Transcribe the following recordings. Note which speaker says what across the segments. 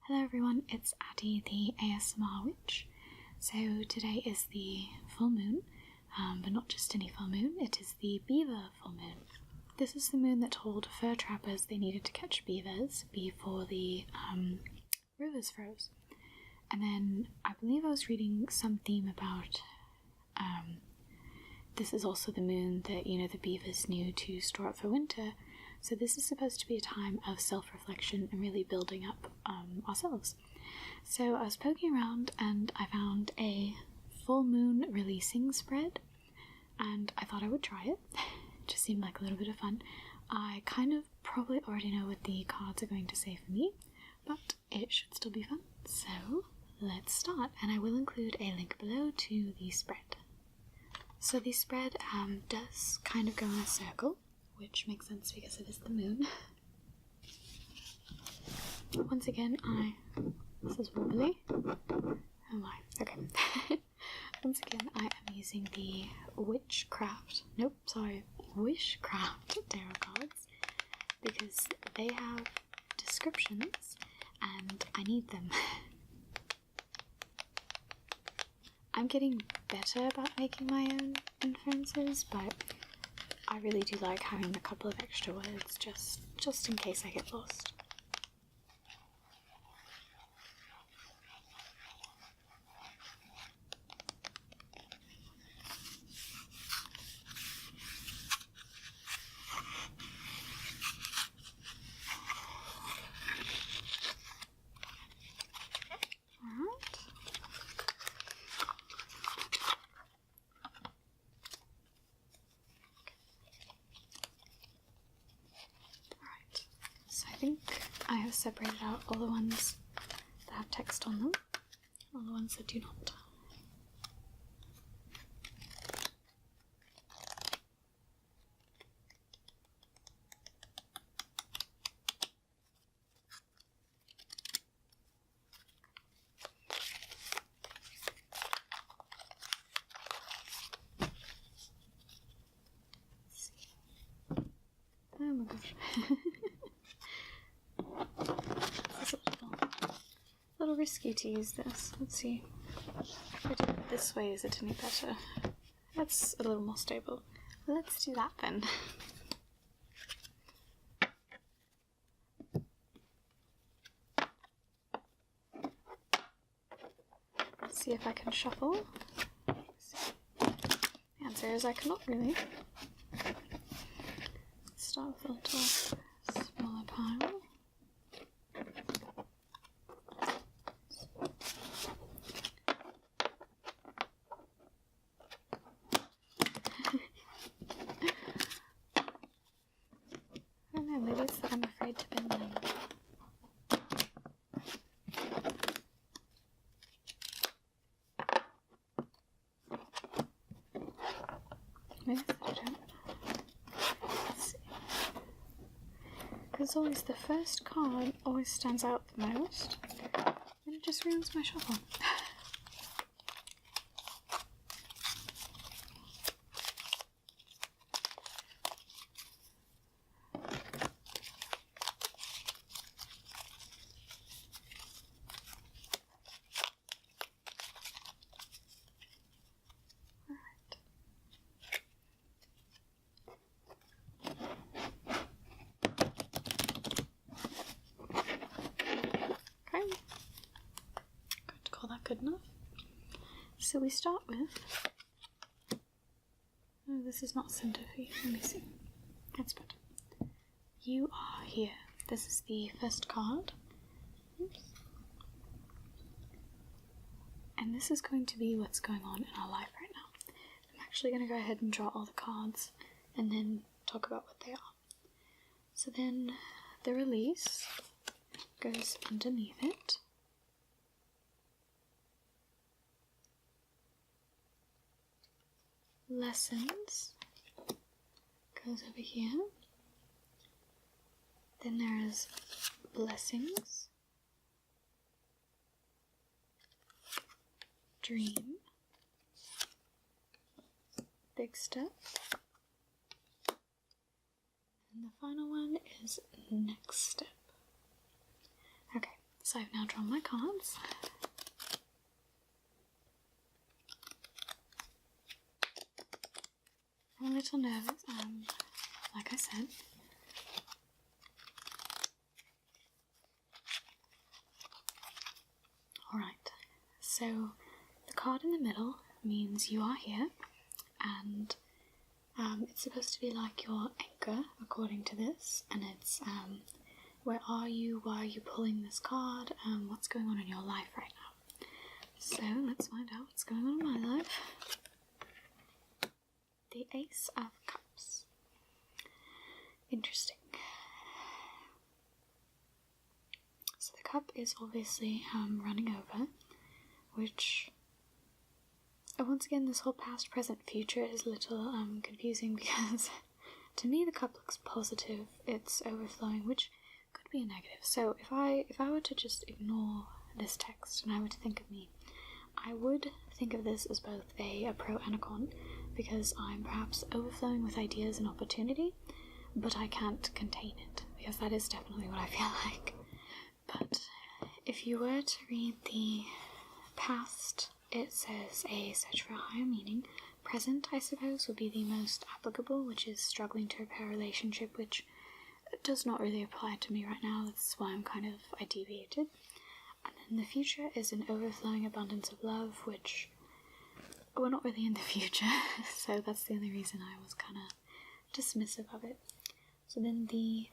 Speaker 1: Hello everyone, it's Addie, the ASMR witch. So today is the full moon, but not just any full moon, it is the Beaver full moon. This is the moon that told fur trappers they needed to catch beavers before the rivers froze. And then I believe I was reading some theme about this is also the moon that, the beavers knew to store up for winter. So this is supposed to be a time of self-reflection and really building up ourselves. So I was poking around and I found a full moon releasing spread, and I thought I would try it. It just seemed like a little bit of fun. I kind of probably already know what the cards are going to say for me, but it should still be fun. So let's start, and I will include a link below to the spread. So the spread does kind of go in a circle, which makes sense because it is the moon. Once again, this is wobbly. Oh my, okay. Once again, I am using the Witchcraft tarot cards because they have descriptions and I need them. I'm getting better about making my own inferences, but I really do like having a couple of extra words just in case I get lost. I think I have separated out all the ones that have text on them, all the ones that do not. Let's see. Oh my gosh. A little risky to use this. Let's see. If I do it this way, is it any better? That's a little more stable. Let's do that then. Let's see if I can shuffle. The answer is I cannot really. Let's start with a little smaller pile. Maybe it's that I'm afraid to bend them. Maybe it's that I don't. Let's see. Because always the first card always stands out the most, and it just ruins my shuffle. Good enough. So we start with, oh, this is not center for you. Let me see. That's better. You are here. This is the first card. Oops. And this is going to be what's going on in our life right now. I'm actually going to go ahead and draw all the cards and then talk about what they are. So then the release goes underneath it. Lessons goes over here. Then there is blessings, dream, big step, and the final one is next step. Okay, So I've now drawn my cards. I'm a little nervous, like I said. Alright, so the card in the middle means you are here, and it's supposed to be like your anchor, according to this, and it's where are you, why are you pulling this card, what's going on in your life right now. So let's find out what's going on in my life. The Ace of Cups. Interesting. So the cup is obviously running over, which once again this whole past, present, future is a little confusing because to me the cup looks positive. It's overflowing, which could be a negative. So if I were to just ignore this text and I were to think of me, I would think of this as both a pro and a con, because I'm perhaps overflowing with ideas and opportunity, but I can't contain it, because that is definitely what I feel like. But if you were to read the past, it says a search for a higher meaning. Present, I suppose, would be the most applicable, which is struggling to repair a relationship, which does not really apply to me right now. That's why I deviated. And then the future is an overflowing abundance of love, which we're not really in the future, so that's the only reason I was kind of dismissive of it. So then the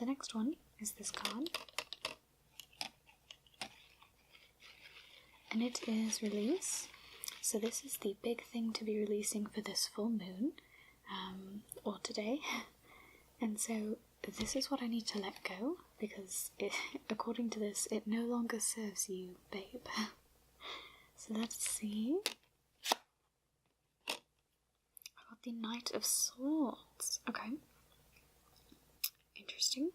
Speaker 1: next one is this card, and it is release. So this is the big thing to be releasing for this full moon, or today, and so this is what I need to let go, because according to this, it no longer serves you, babe. So let's see. I got the Knight of Swords. Okay. Interesting.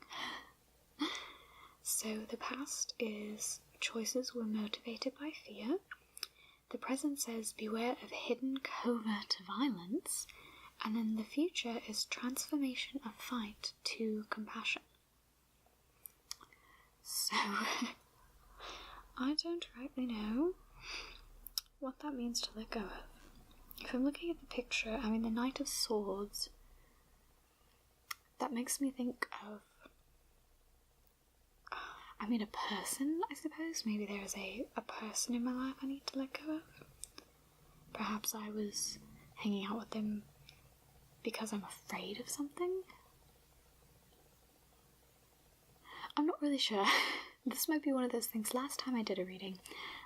Speaker 1: So the past is choices were motivated by fear. The present says beware of hidden covert violence. And then the future is transformation of fight to compassion. So, I don't rightly know what that means to let go of. If I'm looking at the picture, the Knight of Swords, that makes me think of, a person, I suppose. Maybe there is a person in my life I need to let go of. Perhaps I was hanging out with them because I'm afraid of something? I'm not really sure. This might be one of those things. Last time I did a reading,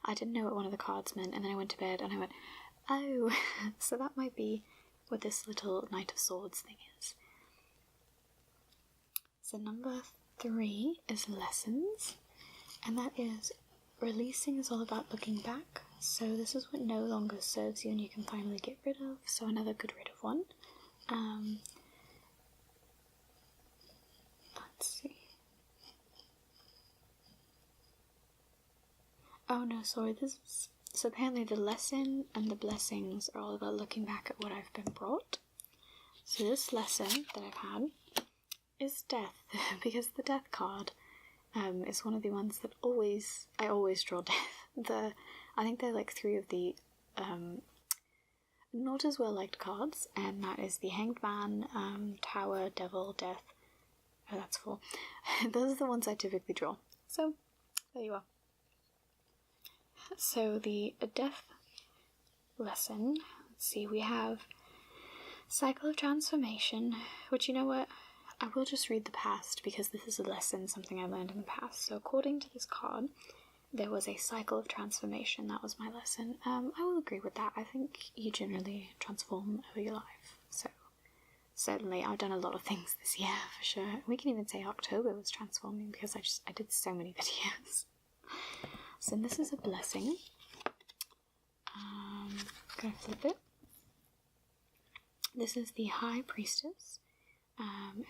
Speaker 1: I didn't know what one of the cards meant, and then I went to bed and I went, oh, so that might be what this little Knight of Swords thing is. So number 3 is lessons, and that is releasing is all about looking back. So this is what no longer serves you and you can finally get rid of, so another good rid of one. Let's see. Oh no, sorry, this is... So apparently the lesson and the blessings are all about looking back at what I've been brought. So this lesson that I've had is death, because the death card is one of the ones that I always draw death. I think they're like 3 of the not as well liked cards, and that is the Hanged Man, Tower, Devil, Death. Oh, that's 4. Those are the ones I typically draw. So, there you are. So, the death lesson, let's see, we have Cycle of Transformation, which, you know what, I will just read the past, because this is a lesson, something I learned in the past. So, according to this card, there was a cycle of transformation. That was my lesson. I will agree with that. I think you generally transform over your life. So, certainly, I've done a lot of things this year, for sure. We can even say October was transforming, because I did so many videos. So, this is a blessing. I'm going to flip it. This is the High Priestess.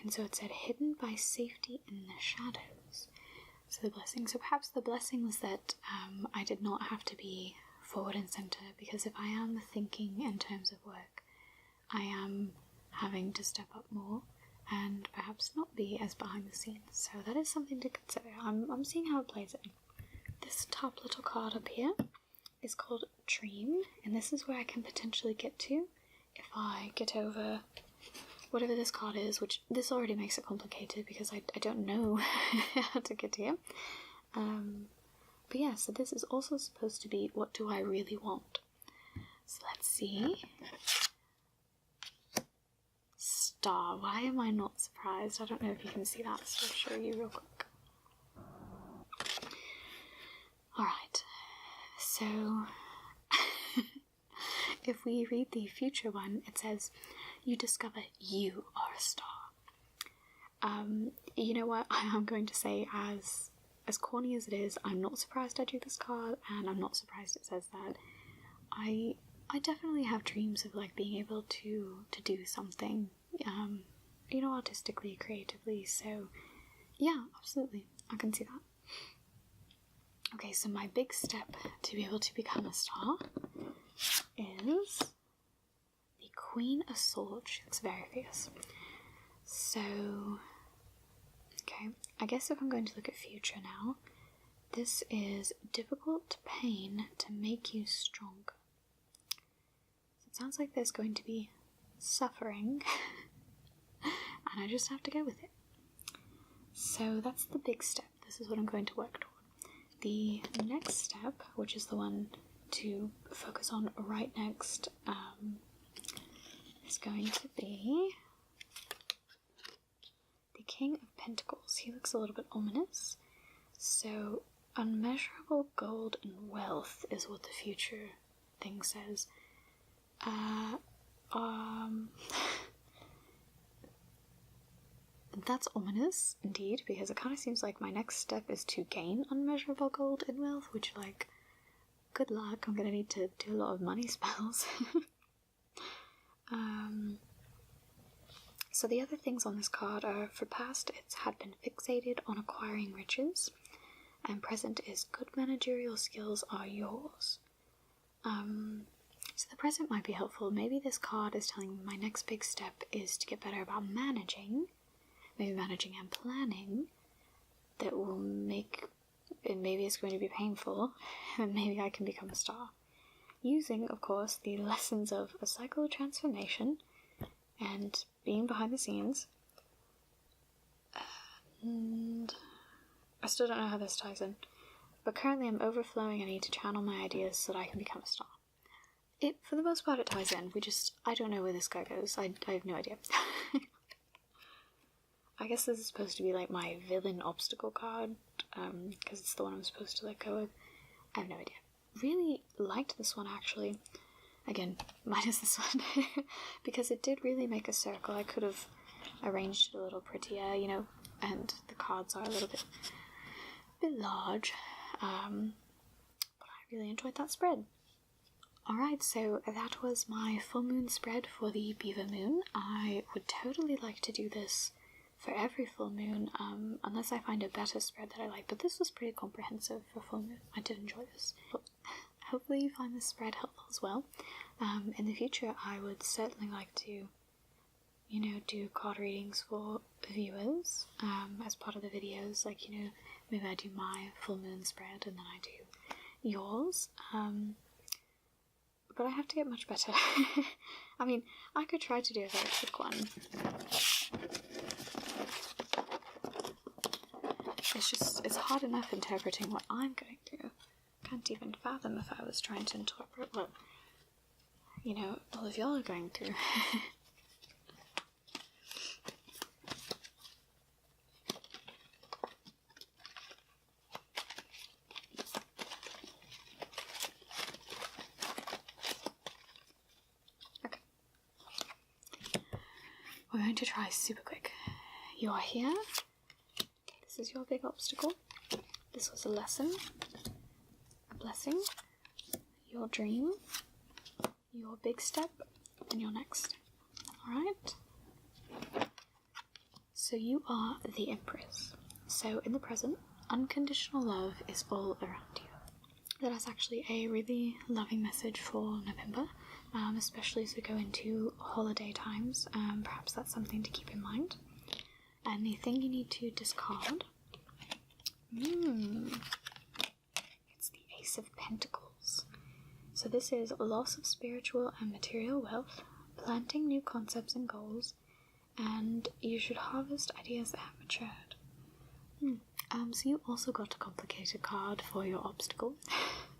Speaker 1: And so it said, hidden by safety in the shadows. So the blessing. So perhaps the blessing was that I did not have to be forward and center, because if I am thinking in terms of work, I am having to step up more, and perhaps not be as behind the scenes. So that is something to consider. I'm seeing how it plays in. This top little card up here is called Dream, and this is where I can potentially get to if I get over whatever this card is, which this already makes it complicated because I don't know how to get here. But yeah, so this is also supposed to be what do I really want. So let's see. Star. Why am I not surprised? I don't know if you can see that, so I'll show you real quick. Alright, so if we read the future one, it says, you discover you are a star. You know what, I'm going to say, as corny as it is, I'm not surprised I drew this card, and I'm not surprised it says that. I definitely have dreams of like being able to do something, you know, artistically, creatively, so yeah, absolutely, I can see that. Okay, so my big step to be able to become a star is the Queen of Swords. She looks very fierce. So, okay, I guess if I'm going to look at future now, this is difficult pain to make you stronger. So it sounds like there's going to be suffering, and I just have to go with it. So that's the big step. This is what I'm going to work toward. The next step, which is the one to focus on right next, is going to be the King of Pentacles. He looks a little bit ominous. So, unmeasurable gold and wealth is what the future thing says. That's ominous, indeed, because it kind of seems like my next step is to gain unmeasurable gold and wealth, which, like, good luck, I'm gonna need to do a lot of money spells. So the other things on this card are, for past, it's had been fixated on acquiring riches, and present is good managerial skills are yours. So the present might be helpful. Maybe this card is telling me my next big step is to get better about managing, maybe managing and planning, that will make, and maybe it's going to be painful, and maybe I can become a star. Using, of course, the lessons of a cycle of transformation and being behind the scenes. And I still don't know how this ties in, but currently I'm overflowing. I need to channel my ideas so that I can become a star. For the most part, it ties in. I don't know where this guy goes. I have no idea. I guess this is supposed to be like my villain obstacle card, because it's the one I'm supposed to let go of. I have no idea. Really liked this one, actually. Again, minus this one, because it did really make a circle. I could have arranged it a little prettier, you know, and the cards are a little bit large, but I really enjoyed that spread. Alright, so that was my full moon spread for the Beaver moon. I would totally like to do this for every full moon, unless I find a better spread that I like, but this was pretty comprehensive for full moon. I did enjoy this. Hopefully you find this spread helpful as well. In the future, I would certainly like to, you know, do card readings for viewers, as part of the videos, like, you know, maybe I do my full moon spread and then I do yours, but I have to get much better. I mean, I could try to do a very quick one. It's hard enough interpreting what I'm going through. Can't even fathom if I was trying to interpret what, you know, all of y'all are going through. Okay. We're going to try super quick. You are here. This is your big obstacle. This was a lesson. Blessing, your dream, your big step, and your next. Alright? So you are the Empress. So in the present, unconditional love is all around you. That is actually a really loving message for November, especially as we go into holiday times. Perhaps that's something to keep in mind. And the thing you need to discard, it's the Ace of Pentacles. So this is loss of spiritual and material wealth, planting new concepts and goals, and you should harvest ideas that have matured. So you also got a complicated card for your obstacle,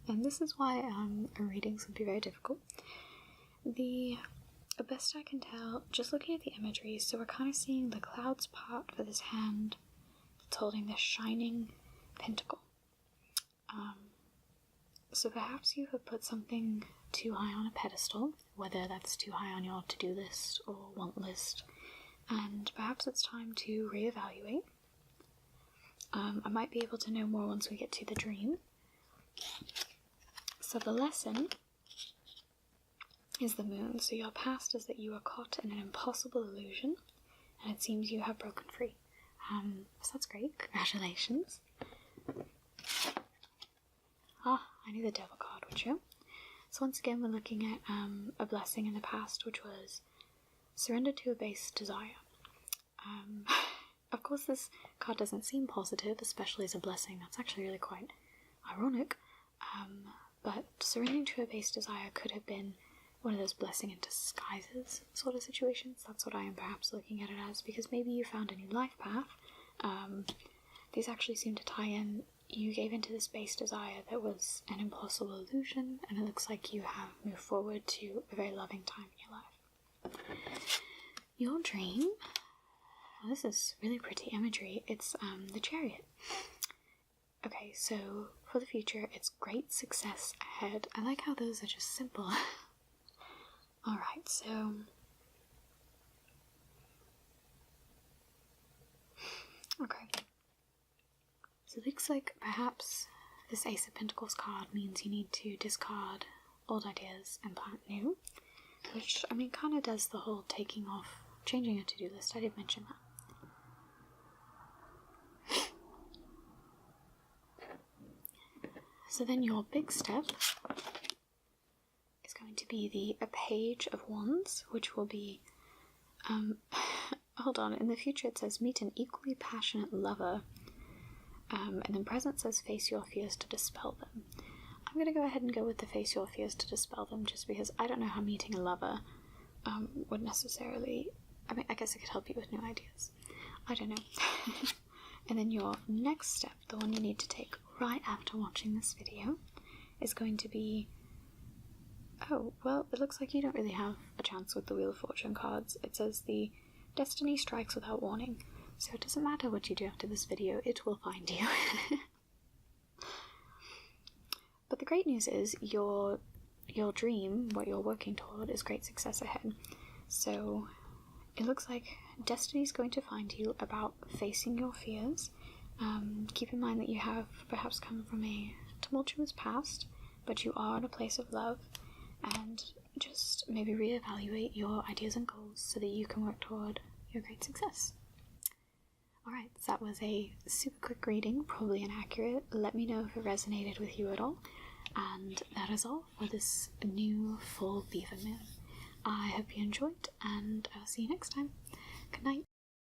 Speaker 1: and this is why readings would be very difficult. The best I can tell, just looking at the imagery, so we're kind of seeing the clouds part for this hand that's holding this shining pentacle. So perhaps you have put something too high on a pedestal, whether that's too high on your to-do list or want list, and perhaps it's time to reevaluate. I might be able to know more once we get to the dream. So the lesson is the moon. So your past is that you were caught in an impossible illusion, and it seems you have broken free. So that's great. Congratulations. I knew the devil card, would you? So once again, we're looking at a blessing in the past, which was surrender to a base desire. Of course, this card doesn't seem positive, especially as a blessing. That's actually really quite ironic. But surrendering to a base desire could have been one of those blessing in disguises sort of situations. That's what I am perhaps looking at it as, because maybe you found a new life path. These actually seem to tie in. You gave into this base desire that was an impossible illusion, and it looks like you have moved forward to a very loving time in your life. Your dream, well, this is really pretty imagery. It's the Chariot. Okay, so for the future, it's great success ahead. I like how those are just simple. Alright, so okay. So it looks like perhaps this Ace of Pentacles card means you need to discard old ideas and plant new, which, I mean, kind of does the whole taking off, changing a to-do list. I did mention that. So then your big step is going to be a Page of Wands, which will be, hold on, in the future it says meet an equally passionate lover. And then present says face your fears to dispel them. I'm going to go ahead and go with the face your fears to dispel them, just because I don't know how meeting a lover would necessarily, I mean, I guess it could help you with new ideas. I don't know. And then your next step, the one you need to take right after watching this video, is going to be, oh, well, it looks like you don't really have a chance with the Wheel of Fortune cards. It says the destiny strikes without warning. So it doesn't matter what you do after this video, it will find you. But the great news is your dream, what you're working toward, is great success ahead. So it looks like destiny's going to find you about facing your fears. Keep in mind that you have perhaps come from a tumultuous past, but you are in a place of love, and just maybe reevaluate your ideas and goals so that you can work toward your great success. Alright, so that was a super quick reading, probably inaccurate. Let me know if it resonated with you at all. And that is all for this new full Beaver moon. I hope you enjoyed, and I'll see you next time. Good night.